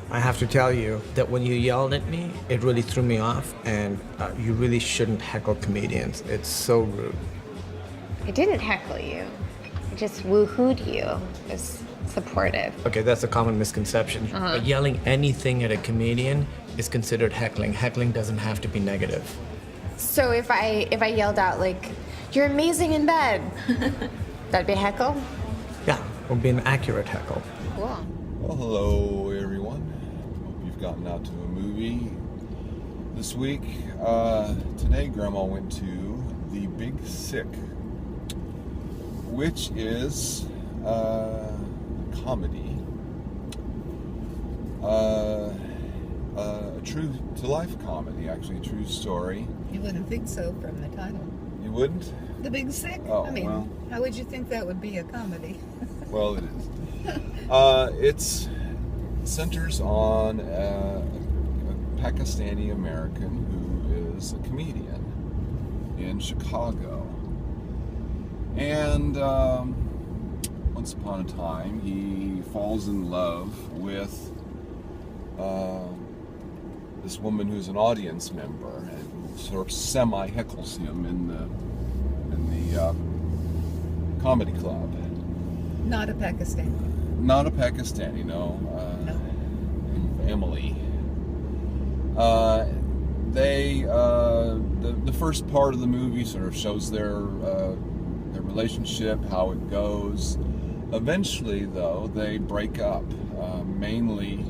I have to tell you that when you yelled at me, it really threw me off, and you really shouldn't heckle comedians. It's so rude. I didn't heckle you. I just woohooed you. It was supportive. Okay, that's a common misconception. But yelling anything at a comedian is considered heckling. Heckling doesn't have to be negative. So if I yelled out like, "You're amazing in bed," that'd be a heckle? Yeah, it would be an accurate heckle. Cool. Well, hello everyone. Hope you've gotten out to a movie this week. Today Grandma went to The Big Sick, which is a comedy. A true-to-life comedy, actually, a true story. You wouldn't think so from the title. You wouldn't? The Big Sick? Oh, I mean, well. how would you think that would be a comedy? Well, it is. It centers on a Pakistani American who is a comedian in Chicago. And once upon a time, he falls in love with this woman who's an audience member and sort of semi-heckles him in the comedy club. Not a Pakistani. Not a Pakistani, no. No. Emily. The first part of the movie sort of shows their relationship, how it goes. Eventually, though, they break up. Mainly,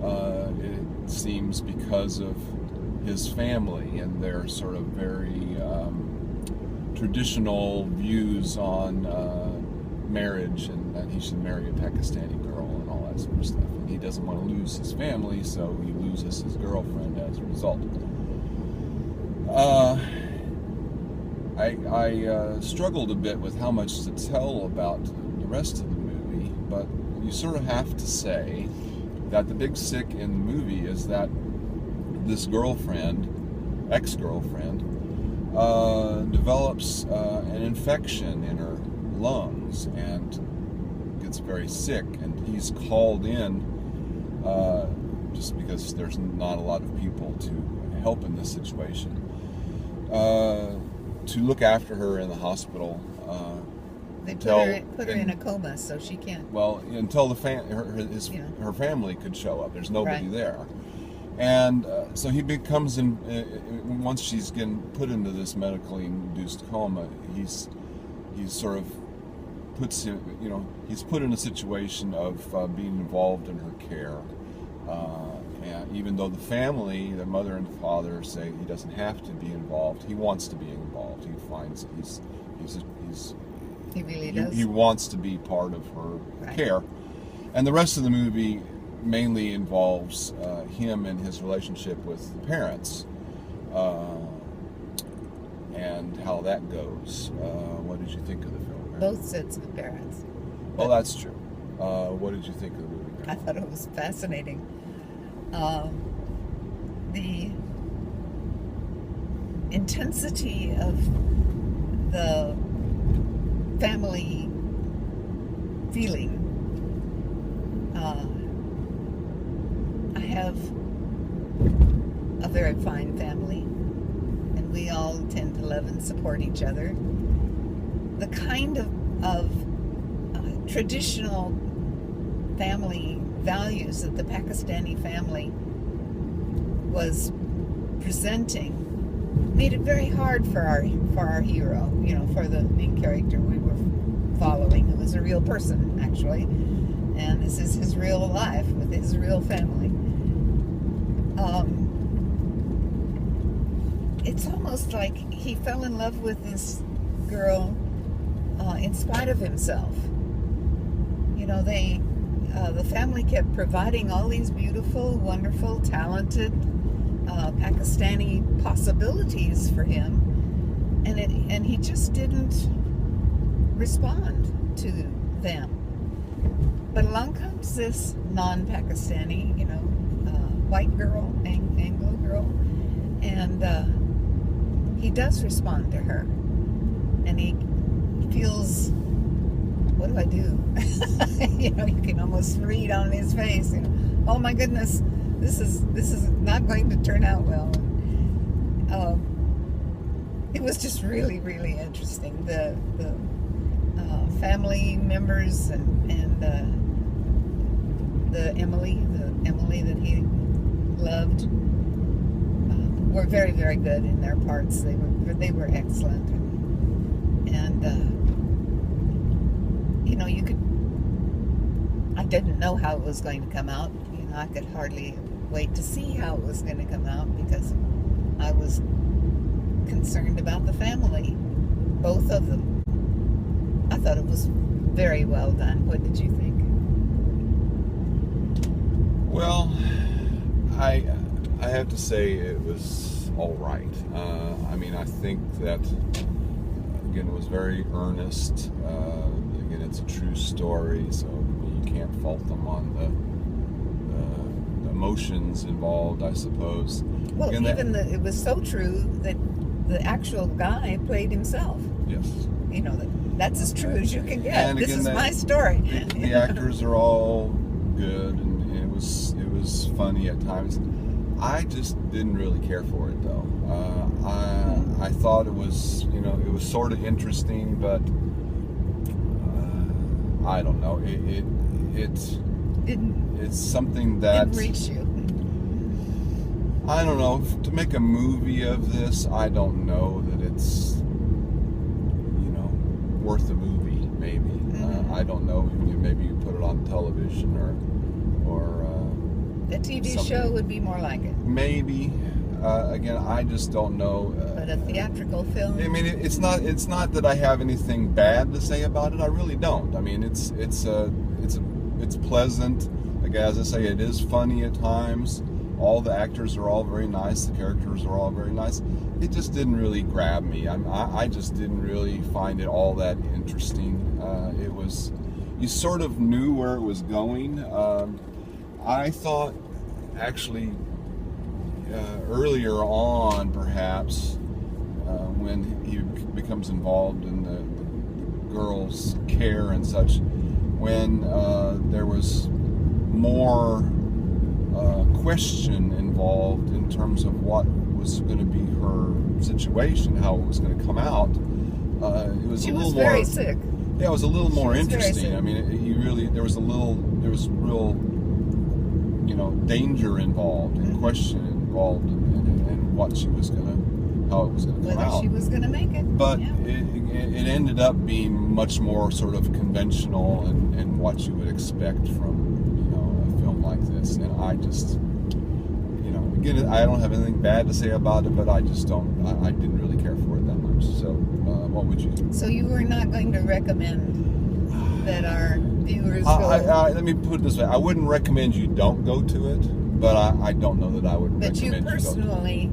it seems because of his family and their sort of very traditional views on marriage and that he should marry a Pakistani girl and all that sort of stuff. And he doesn't want to lose his family, so he loses his girlfriend as a result. I struggled a bit with how much to tell about the rest of the movie, but you sort of have to say that the big sick in the movie is that this girlfriend, ex-girlfriend, develops an infection in her lungs and gets very sick, and he's called in just because there's not a lot of people to help in this situation to look after her in the hospital. They put her in a coma, so she can't. Well, until her family could show up. There's nobody Right. there. And so he becomes, once she's getting put into this medically induced coma, he's sort of puts him, he's put in a situation of being involved in her care. And even though the family, the mother and father, say he doesn't have to be involved, he wants to be involved. He finds He really does. he wants to be part of her Right. care. And the rest of the movie mainly involves him and his relationship with the parents and how that goes. What did you think of the film? Both sets of parents. Well, that's true. What did you think of the movie? I thought it was fascinating. The intensity of the family feeling. I have a very fine family, and we all tend to love and support each other. The kind of traditional family values that the Pakistani family was presenting made it very hard for our hero, for the main character we were following, who was a real person, actually. And this is his real life with his real family. It's almost like he fell in love with this girl in spite of himself. The family kept providing all these beautiful, wonderful, talented Pakistani possibilities for him, and he just didn't respond to them. But along comes this non-Pakistani, white girl, Anglo girl, and he does respond to her, and he feels, what do I do? You can almost read on his face, oh my goodness, this is not going to turn out well. It was just really, really interesting. The family members and the Emily that he loved were very, very good in their parts. They were excellent, and you know, I didn't know how it was going to come out. You know, I could hardly wait to see how it was going to come out because I was concerned about the family, both of them. I thought it was very well done. What did you think? Well, I have to say it was all right. I mean, I think that again it was very earnest. Again, it's a true story, so you can't fault them on the emotions involved, I suppose. Well, Again, it was so true that the actual guy played himself. Yes. You know, that's as true as you can get. And this again, is my story. The actors are all good, and it was funny at times. I just didn't really care for it though. I thought it was, you know, it was sort of interesting, but I don't know. It's something that didn't reach you. I don't know. To make a movie of this, I don't know that it's, you know, worth a movie. Maybe I don't know. Maybe you put it on television or a TV something. show would be more like it. Maybe. Again, I just don't know. But a theatrical film. I mean, it's not that I have anything bad to say about it. I really don't. I mean, it's pleasant. Again, as I say, it is funny at times. All the actors are all very nice. The characters are all very nice. It just didn't really grab me. I just didn't really find it all that interesting. It was, you sort of knew where it was going. I thought, actually, earlier on, perhaps, when he becomes involved in the girls' care and such, when there was more question involved in terms of what was going to be her situation, how it was going to come out. It was she a little was more. very sick. Yeah, it was a little more was very interesting. sick. I mean, there was real, you know, danger involved and question involved in what she was how it was going to come Whether out. she was going to make it. But yeah. it ended up being much more sort of conventional and what you would expect from, you know, a film like this. And I just, you know, again, I don't have anything bad to say about it, but I just don't. I didn't really care for it that much. So, what would you? So you were not going to recommend that our viewers go. Let me put it this way: I wouldn't recommend you don't go to it, but I don't know that I would But you recommend personally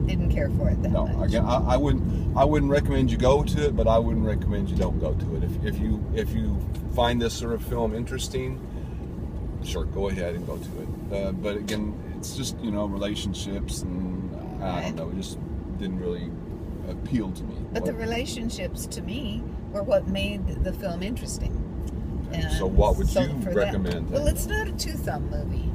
didn't care for it that No, much. again, I wouldn't recommend you go to it, but I wouldn't recommend you don't go to it. If you find this sort of film interesting, sure, go ahead and go to it. But again, it's just, you know, relationships, and I don't know, it just didn't really appeal to me. But the relationships, to me, were what made the film interesting. And So what would so you for recommend That, well, then? it's not a two-thumb movie.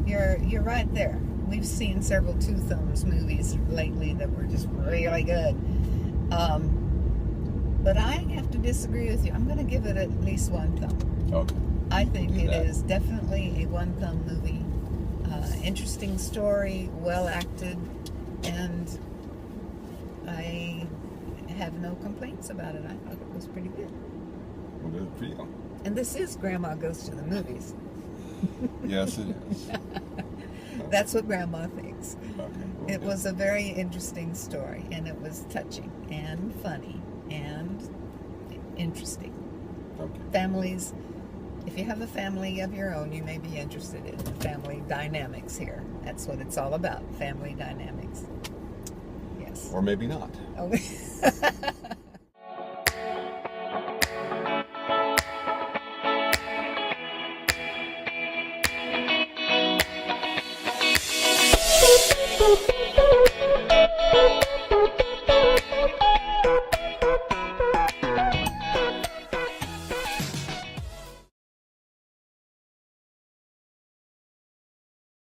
You're right there. We've seen several two-thumbs movies lately that were just really good. But I have to disagree with you. I'm going to give it at least one thumb. Okay. I think Do it that. is definitely a one-thumb movie. Interesting story, well acted, and I have no complaints about it. I thought it was pretty good. Well, good for you. And this is Grandma Goes to the Movies. Yes, it is. That's what Grandma thinks. Okay. well, It good. was a very interesting story, and it was touching and funny and interesting. Okay. Families, if you have a family of your own, you may be interested in family dynamics here. That's what it's all about, family dynamics. Yes. Or maybe not. Oh.